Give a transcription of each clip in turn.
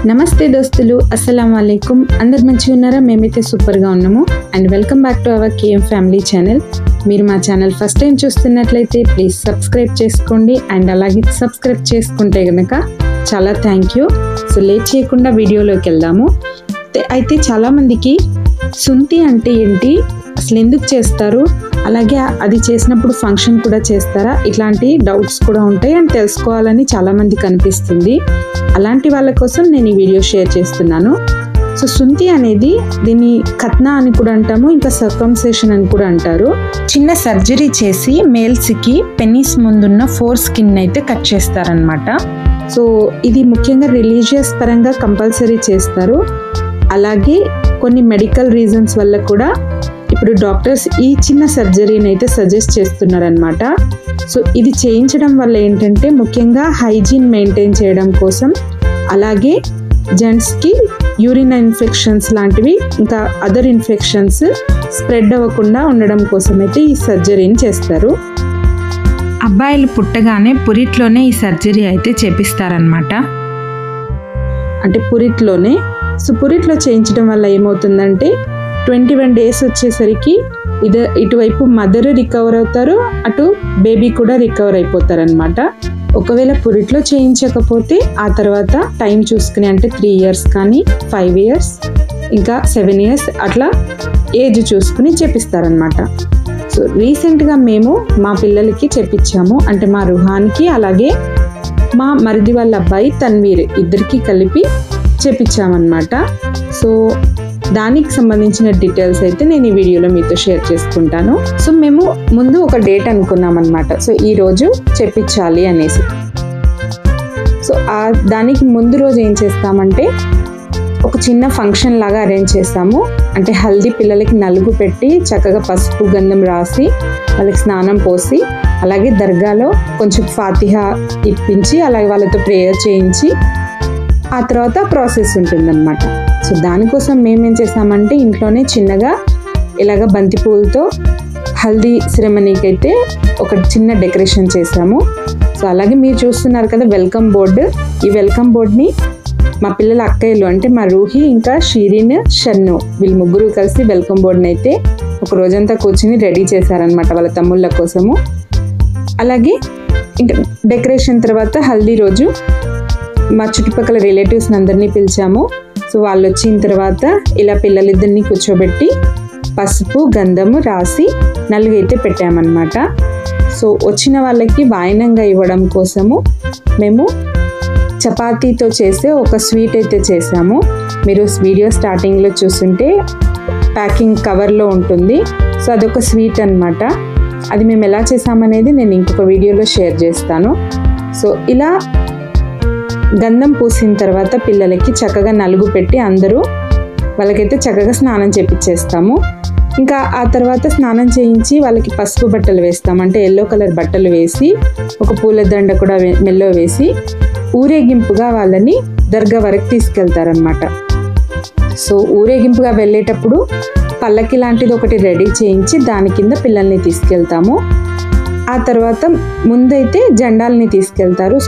నమస్తే దోస్తులు, అస్సలాము అలైకుం. అందరు మంచిగా ఉన్నారా? మేమైతే సూపర్గా ఉన్నాము. And welcome back to our K M family channel. మీరు మా ఛానల్ ఫస్ట్ టైం చూస్తున్నట్లయితే ప్లీజ్ సబ్స్క్రైబ్ చేసుకోండి. అండ్ అలాగే సబ్స్క్రైబ్ చేసుకుంటే కనుక చాలా థ్యాంక్ యూ. సో లేట్ చేయకుండా వీడియోలోకి వెళ్దాము. అయితే చాలామందికి సుంతి అంటే ఏంటి, అసలు ఎందుకు చేస్తారు, అలాగే అది చేసినప్పుడు ఫంక్షన్ కూడా చేస్తారా, ఇట్లాంటి డౌట్స్ కూడా ఉంటాయి అండ్ తెలుసుకోవాలని చాలామందికి అనిపిస్తుంది. అలాంటి వాళ్ళ కోసం నేను ఈ వీడియో షేర్ చేస్తున్నాను. సో సుంతి అనేది దీన్ని ఖత్నా అని కూడా అంటాము, ఇంకా సర్కంసేషన్ అని కూడా అంటారు. చిన్న సర్జరీ చేసి మేల్స్కి పెనిస్ ముందున్న 4 స్కిన్ అయితే కట్ చేస్తారనమాట. సో ఇది ముఖ్యంగా రిలీజియస్ పరంగా కంపల్సరీ చేస్తారు. అలాగే కొన్ని మెడికల్ రీజన్స్ వల్ల కూడా ఇప్పుడు డాక్టర్స్ ఈ చిన్న సర్జరీని అయితే సజెస్ట్ చేస్తున్నారనమాట. సో ఇది చేయించడం వల్ల ఏంటంటే ముఖ్యంగా హైజీన్ మెయింటైన్ చేయడం కోసం, అలాగే జెంట్స్కి యూరిన్ ఇన్ఫెక్షన్స్ లాంటివి ఇంకా అదర్ ఇన్ఫెక్షన్స్ స్ప్రెడ్ అవ్వకుండా ఉండడం కోసం అయితే ఈ సర్జరీని చేస్తారు. అబ్బాయిలు పుట్టగానే పురిట్లోనే ఈ సర్జరీ అయితే చేపిస్తారనమాట. అంటే పురిట్లోనే. సో పురిట్లో చేయించడం వల్ల ఏమవుతుందంటే 21 డేస్ వచ్చేసరికి ఇటువైపు మదర్ రికవర్ అవుతారు, అటు బేబీ కూడా రికవర్ అయిపోతారనమాట. ఒకవేళ పురిట్లో చేయించకపోతే ఆ తర్వాత టైం చూసుకుని, అంటే 3 ఇయర్స్ కానీ 5 ఇయర్స్ ఇంకా 7 ఇయర్స్ అట్లా ఏజ్ చూసుకుని చేపిస్తారనమాట. సో రీసెంట్గా మేము మా పిల్లలకి చేపించాము, అంటే మా రుహాన్కి అలాగే మా మరిది వాళ్ళ అబ్బాయి తన్వీర్ ఇద్దరికి కలిపి చేపించామన్నమాట. సో దానికి సంబంధించిన డీటెయిల్స్ అయితే నేను ఈ వీడియోలో మీతో షేర్ చేసుకుంటాను. సో మేము ముందు ఒక డేట్ అనుకున్నాం అనమాట. సో ఈరోజు చేపించాలి అనేసి. సో దానికి ముందు రోజు ఏం చేస్తామంటే ఒక చిన్న ఫంక్షన్ లాగా అరేంజ్ చేస్తాము. అంటే హల్దీ పిల్లలకి నలుగు పెట్టి చక్కగా పసుపు గంధం రాసి వాళ్ళకి స్నానం పోసి, అలాగే దర్గాలో కొంచెం ఫాతిహా ఇప్పించి అలాగే వాళ్ళతో ప్రేయర్ చేయించి ఆ తర్వాత ప్రాసెస్ ఉంటుందన్నమాట. సో దానికోసం మేమేం చేసామంటే ఇంట్లోనే చిన్నగా ఇలాగ బంతి పూలతో హల్దీ సెరమనీకి అయితే ఒక చిన్న డెకరేషన్ చేసాము. సో అలాగే మీరు చూస్తున్నారు కదా వెల్కమ్ బోర్డు. ఈ వెల్కమ్ బోర్డ్ని మా పిల్లల అక్కయ్యలు, అంటే మా రూహి ఇంకా షీరిన్, షన్ను, వీళ్ళు ముగ్గురు కలిసి వెల్కమ్ బోర్డ్ని అయితే ఒక రోజంతా కూర్చుని రెడీ చేశారనమాట వాళ్ళ తమ్ముళ్ళ కోసము. అలాగే ఇంకా డెకరేషన్ తర్వాత హల్దీ రోజు మా చుట్టుపక్కల రిలేటివ్స్ని అందరినీ పిలిచాము. సో వాళ్ళు వచ్చిన తర్వాత ఇలా పిల్లలిద్దరిని కూర్చోబెట్టి పసుపు గంధము రాసి నలుగైతే పెట్టామన్నమాట. సో వచ్చిన వాళ్ళకి వాయనంగా ఇవ్వడం కోసము మేము చపాతీతో చేసే ఒక స్వీట్ అయితే చేసాము. మీరు వీడియో స్టార్టింగ్లో చూస్తుంటే ప్యాకింగ్ కవర్లో ఉంటుంది. సో అదొక స్వీట్ అన్నమాట. అది మేము ఎలా చేసామనేది నేను ఇంకొక వీడియోలో షేర్ చేస్తాను. సో ఇలా గంధం పూసిన తర్వాత పిల్లలకి చక్కగా నలుగు పెట్టి అందరూ వాళ్ళకైతే చక్కగా స్నానం చేపించేస్తాము. ఇంకా ఆ తర్వాత స్నానం చేయించి వాళ్ళకి పసుపు బట్టలు వేస్తాం, అంటే ఎల్లో కలర్ బట్టలు వేసి ఒక పూలదండ కూడా మెల్లో వేసి ఊరేగింపుగా వాళ్ళని దర్గా వరకు తీసుకెళ్తారనమాట. సో ఊరేగింపుగా వెళ్ళేటప్పుడు పల్లకి లాంటిది ఒకటి రెడీ చేయించి దాని కింద పిల్లల్ని తీసుకెళ్తాము. ఆ తర్వాత ముందైతే జెండాలని తీసుకెళ్తారు.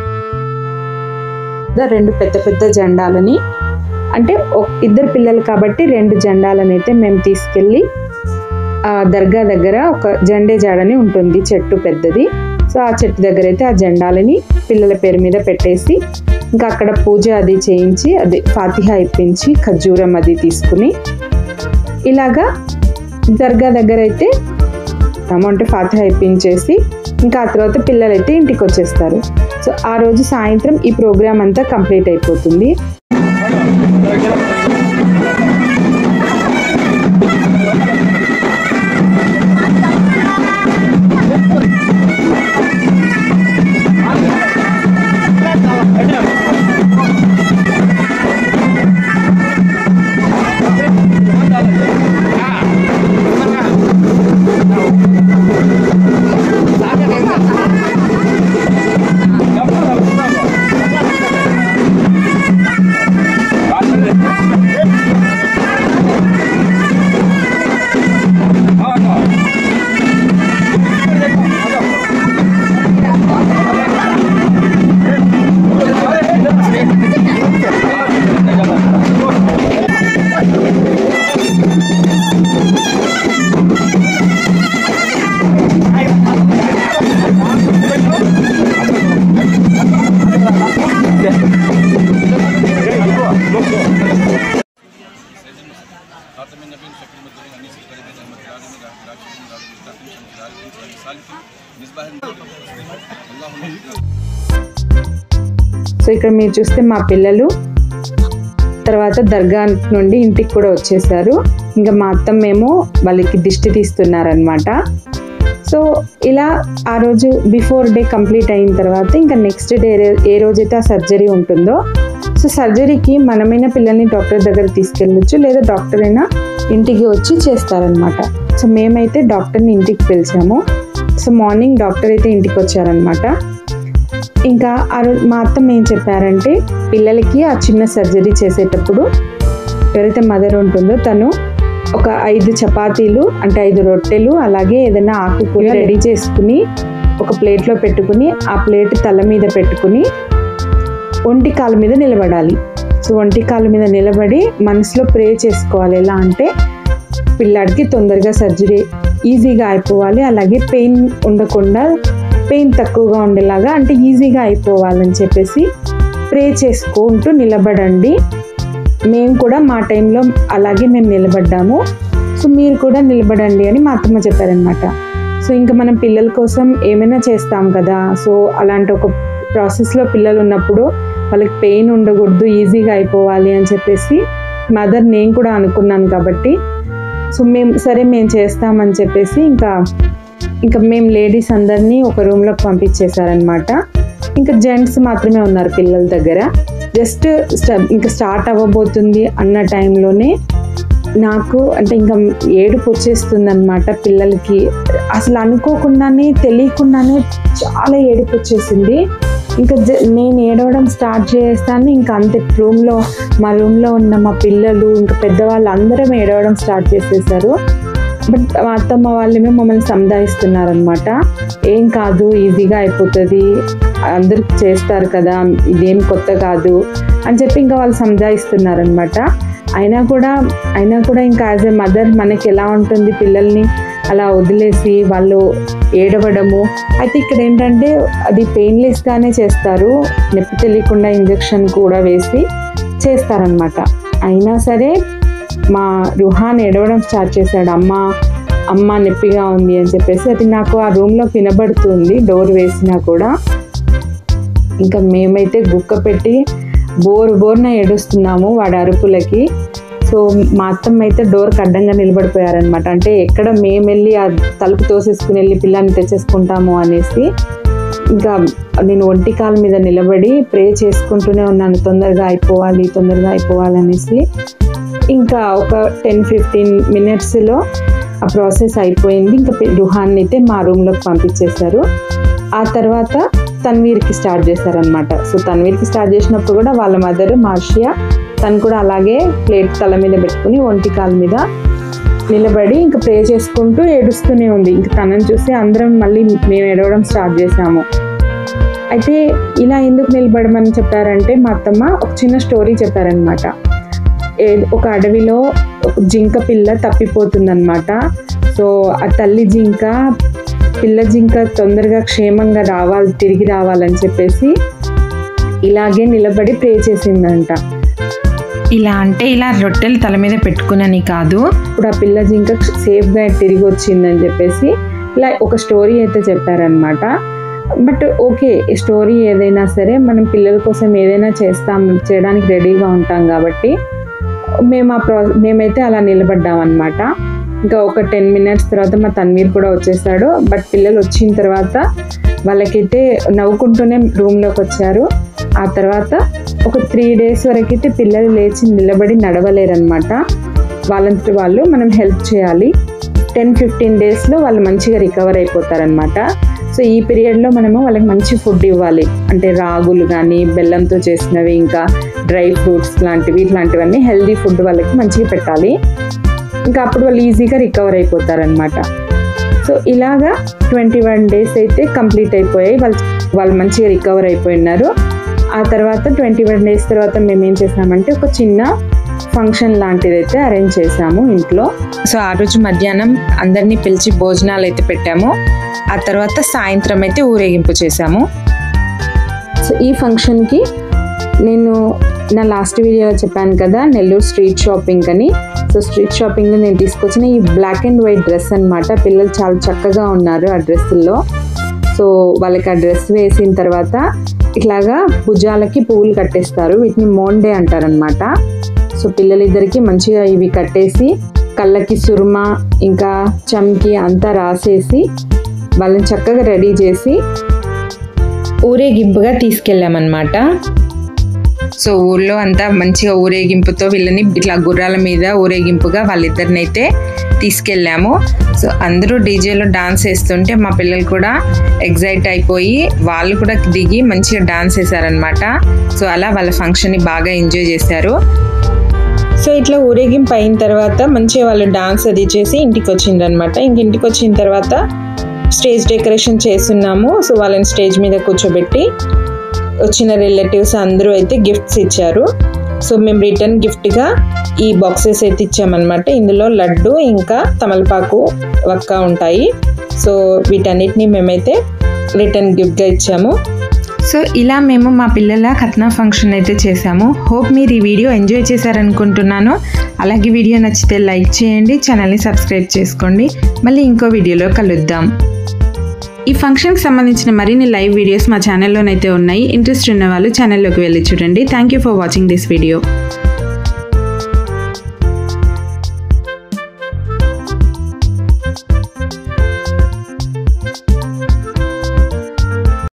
2 పెద్ద పెద్ద జెండాలని, అంటే ఇద్దరు పిల్లలు కాబట్టి 2 జెండాలని అయితే మేము తీసుకెళ్ళి దర్గా దగ్గర ఒక జెండే జాడని ఉంటుంది, చెట్టు పెద్దది. సో ఆ చెట్టు దగ్గర అయితే ఆ జెండాలని పిల్లల పేరు మీద పెట్టేసి ఇంకా అక్కడ పూజ అది చేయించి అది ఫాతిహా ఇప్పించి ఖర్జూరం అది తీసుకుని ఇలాగా దర్గా దగ్గర అయితే అంటే ఫాతిహా ఇప్పించేసి ఇంకా ఆ తర్వాత పిల్లలైతే ఇంటికి వచ్చేస్తారు. సో ఆ రోజు సాయంత్రం ఈ ప్రోగ్రామ్ అంతా కంప్లీట్ అయిపోతుంది. సో ఇక్కడ మీరు చూస్తే మా పిల్లలు తర్వాత దర్గా నుండి ఇంటికి కూడా వచ్చేసారు. ఇంకా మా అత్తమ్మేమో వాళ్ళకి దిష్టి తీస్తున్నారనమాట. సో ఇలా ఆ రోజు బిఫోర్ డే కంప్లీట్ అయిన తర్వాత ఇంకా నెక్స్ట్ డే ఏ రోజైతే ఆ సర్జరీ ఉంటుందో, సో సర్జరీకి మనమైనా పిల్లల్ని డాక్టర్ దగ్గర తీసుకెళ్ళొచ్చు, లేదా డాక్టర్ అయినా ఇంటికి వచ్చి చేస్తారనమాట. సో మేమైతే డాక్టర్ని ఇంటికి పిలిచాము. సో మార్నింగ్ డాక్టర్ అయితే ఇంటికి వచ్చారనమాట. ఇంకా ఆ రోజు మా అత్తమ్మ ఏం చెప్పారంటే, పిల్లలకి ఆ చిన్న సర్జరీ చేసేటప్పుడు ఎవరైతే మదర్ ఉంటుందో తను ఒక 5 చపాతీలు అంటే 5 రొట్టెలు అలాగే ఏదైనా ఆకుకూర రెడీ చేసుకుని ఒక ప్లేట్లో పెట్టుకుని ఆ ప్లేట్ తల మీద పెట్టుకుని ఒంటి కాలు మీద నిలబడాలి. సో ఒంటి కాలు మీద నిలబడి మనసులో ప్రే చేసుకోవాలి. ఎలా అంటే పిల్లాడికి తొందరగా సర్జరీ ఈజీగా అయిపోవాలి, అలాగే పెయిన్ ఉండకుండా, పెయిన్ తక్కువగా ఉండేలాగా అంటే ఈజీగా అయిపోవాలని చెప్పేసి ప్రే చేసుకుంటూ నిలబడండి. మేము కూడా మా టైంలో అలాగే మేము నిలబడ్డాము, సో మీరు కూడా నిలబడండి అని మా అత్తమ్మ చెప్పారనమాట. సో ఇంకా మనం పిల్లల కోసం ఏమైనా చేస్తాం కదా, సో అలాంటి ఒక ప్రాసెస్లో పిల్లలు ఉన్నప్పుడు వాళ్ళకి పెయిన్ ఉండకూడదు, ఈజీగా అయిపోవాలి అని చెప్పేసి మదర్ నేను కూడా అనుకున్నాను కాబట్టి సో మేము చేస్తామని చెప్పేసి ఇంకా మేము లేడీస్ అందరినీ ఒక రూమ్లోకి పంపించేశారనమాట. ఇంకా జెంట్స్ మాత్రమే ఉన్నారు పిల్లల దగ్గర. జస్ట్ ఇంకా స్టార్ట్ అవ్వబోతుంది అన్న టైంలోనే నాకు అంటే ఇంకా ఏడుపు వచ్చేస్తుంది అనమాట. పిల్లలకి అసలు అనుకోకుండానే తెలియకుండానే చాలా ఏడుపు వచ్చేసింది. ఇంకా నేను ఏడవడం స్టార్ట్ చేస్తాను. ఇంకా అంతే మా రూమ్లో ఉన్న మా పిల్లలు ఇంకా పెద్దవాళ్ళు అందరం ఏడవడం స్టార్ట్ చేసేసారు. బట్ మా అత్తమ్మ వాళ్ళేమో మమ్మల్ని సంధాయిస్తున్నారనమాట. ఏం కాదు, ఈజీగా అయిపోతుంది, అందరికి చేస్తారు కదా, ఇదేం కొత్త కాదు అని చెప్పి ఇంకా వాళ్ళు సంధాయిస్తున్నారనమాట. అయినా కూడా ఇంకా యాజ్ ఎ మదర్ మనకి ఎలా ఉంటుంది పిల్లల్ని అలా వదిలేసి వాళ్ళు ఏడవడము. అయితే ఇక్కడ ఏంటంటే అది పెయిన్లెస్గానే చేస్తారు, నొప్పి తెలియకుండా ఇంజెక్షన్ కూడా వేసి చేస్తారనమాట. అయినా సరే మా రుహాన్ ఏడవడం స్టార్ట్ చేశాడు, అమ్మ నొప్పిగా ఉంది అని చెప్పేసి. అది నాకు ఆ రూమ్లో వినబడుతుంది డోర్ వేసినా కూడా. ఇంకా మేమైతే గుక్క పెట్టి బోరున ఏడుస్తున్నాము వాడి అరుపులకి. సో మా అత్తమ్మ అయితే డోర్కి అడ్డంగా నిలబడిపోయారనమాట. అంటే ఎక్కడ మేము వెళ్ళి ఆ తలుపు తోసేసుకుని వెళ్ళి పిల్లాన్ని తెచ్చేసుకుంటాము అనేసి ఇంకా నేను ఒంటి కాలు మీద నిలబడి ప్రే చేసుకుంటూనే ఉన్నాను, తొందరగా అయిపోవాలి అనేసి. ఇంకా ఒక 10-15 మినిట్స్లో ఆ ప్రాసెస్ అయిపోయింది. ఇంకా రుహాన్ని అయితే మా రూమ్లోకి పంపించేశారు. ఆ తర్వాత తన్వీర్కి స్టార్ట్ చేశారనమాట. సో తన్వీర్కి స్టార్ట్ చేసినప్పుడు కూడా వాళ్ళ మదర్ మార్షియా తను కూడా అలాగే ప్లేట్ తల మీద పెట్టుకుని ఒంటి కాలు మీద నిలబడి ఇంకా ప్రే చేసుకుంటూ ఏడుస్తూనే ఉంది. ఇంకా తనని చూసి అందరం మళ్ళీ మేము ఏడవడం స్టార్ట్ చేసాము. అయితే ఇలా ఎందుకు నిలబడమని చెప్పారంటే మా అత్తమ్మ ఒక చిన్న స్టోరీ చెప్పారనమాట. ఒక అడవిలో ఒక జింక పిల్ల తప్పిపోతుందన్నమాట. సో ఆ తల్లి జింక పిల్ల జింక తొందరగా క్షేమంగా తిరిగి రావాలని చెప్పేసి ఇలాగే నిలబడి ప్రే చేసిందంట. ఇలా అంటే ఇలా రొట్టెలు తల మీద పెట్టుకునని కాదు, ఇప్పుడు ఆ పిల్ల జింక సేఫ్గా తిరిగి వచ్చిందని చెప్పేసి ఇలా ఒక స్టోరీ అయితే చెప్పారనమాట. బట్ ఓకే, స్టోరీ ఏదైనా సరే మనం పిల్లల కోసం ఏదైనా చేయడానికి రెడీగా ఉంటాం కాబట్టి మేమైతే అలా నిలబడ్డామన్నమాట. ఇంకా ఒక 10 మినిట్స్ తర్వాత మా తన్వీర్ కూడా వచ్చేసాడు. బట్ పిల్లలు వచ్చిన తర్వాత వాళ్ళకైతే నవ్వుకుంటూనే రూమ్లోకి వచ్చారు. ఆ తర్వాత ఒక 3 days వరకు అయితే పిల్లలు లేచి నిలబడి నడవలేరనమాట. వాళ్ళంతటి వాళ్ళు మనం హెల్ప్ చేయాలి. 10-15 daysలో వాళ్ళు మంచిగా రికవర్ అయిపోతారనమాట. సో ఈ పీరియడ్లో మనము వాళ్ళకి మంచి ఫుడ్ ఇవ్వాలి. అంటే రాగులు కానీ బెల్లంతో చేసినవి, ఇంకా డ్రై ఫ్రూట్స్ ఇట్లాంటివన్నీ హెల్దీ ఫుడ్ వాళ్ళకి మంచిగా పెట్టాలి. ఇంకా అప్పుడు వాళ్ళు ఈజీగా రికవర్ అయిపోతారనమాట. సో ఇలాగా 21 days అయితే కంప్లీట్ అయిపోయాయి. వాళ్ళు మంచిగా రికవర్ అయిపోయినారు. ఆ తర్వాత 21 days తర్వాత మేము ఏం చేసామంటే ఒక చిన్న ఫంక్షన్ లాంటిది అయితే అరేంజ్ చేసాము ఇంట్లో. సో ఆ రోజు మధ్యాహ్నం అందరినీ పిలిచి భోజనాలు అయితే పెట్టాము. ఆ తర్వాత సాయంత్రం అయితే ఊరేగింపు చేసాము. సో ఈ ఫంక్షన్కి నేను నా లాస్ట్ వీడియోలో చెప్పాను కదా నెల్లూరు స్ట్రీట్ షాపింగ్ అని. సో స్ట్రీట్ షాపింగ్లో నేను తీసుకొచ్చిన ఈ బ్లాక్ అండ్ వైట్ డ్రెస్ అనమాట. పిల్లలు చాలా చక్కగా ఉన్నారు ఆ డ్రెస్సుల్లో. సో వాళ్ళకి ఆ డ్రెస్ వేసిన తర్వాత ఇట్లాగా భుజాలకి పువ్వులు కట్టేస్తారు, వీటిని మోండే అంటారనమాట. సో పిల్లలిద్దరికి మంచిగా ఇవి కట్టేసి కళ్ళకి సుర్మ ఇంకా చమ్కి అంతా రాసేసి వాళ్ళని చక్కగా రెడీ చేసి ఊరేగింపుగా తీసుకెళ్ళామన్నమాట. సో ఊళ్ళో అంతా మంచిగా ఊరేగింపుతో వీళ్ళని ఇట్లా గుర్రాల మీద ఊరేగింపుగా వాళ్ళిద్దరినైతే తీసుకెళ్ళాము. సో అందరూ డీజేలో డాన్స్ వేస్తుంటే మా పిల్లలు కూడా ఎగ్జైట్ అయిపోయి వాళ్ళు కూడా దిగి మంచిగా డాన్స్ వేశారనమాట. సో అలా వాళ్ళ ఫంక్షన్ని బాగా ఎంజాయ్ చేశారు. సో ఇట్లా ఊరేగింపు అయిన తర్వాత మంచిగా వాళ్ళు డాన్స్ అది చేసి ఇంటికి వచ్చిందనమాట. ఇంటికి వచ్చిన తర్వాత స్టేజ్ డెకరేషన్ చేస్తున్నాము. సో వాళ్ళని స్టేజ్ మీద కూర్చోబెట్టి వచ్చిన రిలేటివ్స్ అందరూ అయితే గిఫ్ట్స్ ఇచ్చారు. సో మేము రిటర్న్ గిఫ్ట్గా ఈ బాక్సెస్ అయితే ఇచ్చామన్నమాట. ఇందులో లడ్డు ఇంకా తమలపాకు వక్క ఉంటాయి. సో వీటన్నిటిని మేమైతే రిటర్న్ గిఫ్ట్గా ఇచ్చాము. సో ఇలా మేము మా పిల్లల కట్నా ఫంక్షన్ అయితే చేసాము. హోప్ మీరు ఈ వీడియో ఎంజాయ్ చేశారనుకుంటున్నాను. అలాగే వీడియో నచ్చితే లైక్ చేయండి, ఛానల్ని సబ్స్క్రైబ్ చేసుకోండి. మళ్ళీ ఇంకో వీడియోలో కలుద్దాం. ఈ ఫంక్షన్కి సంబంధించిన మరిన్ని లైవ్ వీడియోస్ మా ఛానల్లోనైతే ఉన్నాయి. ఇంట్రెస్ట్ ఉన్న వాళ్ళు ఛానల్లోకి వెళ్ళి చూడండి. Thank you for watching this video.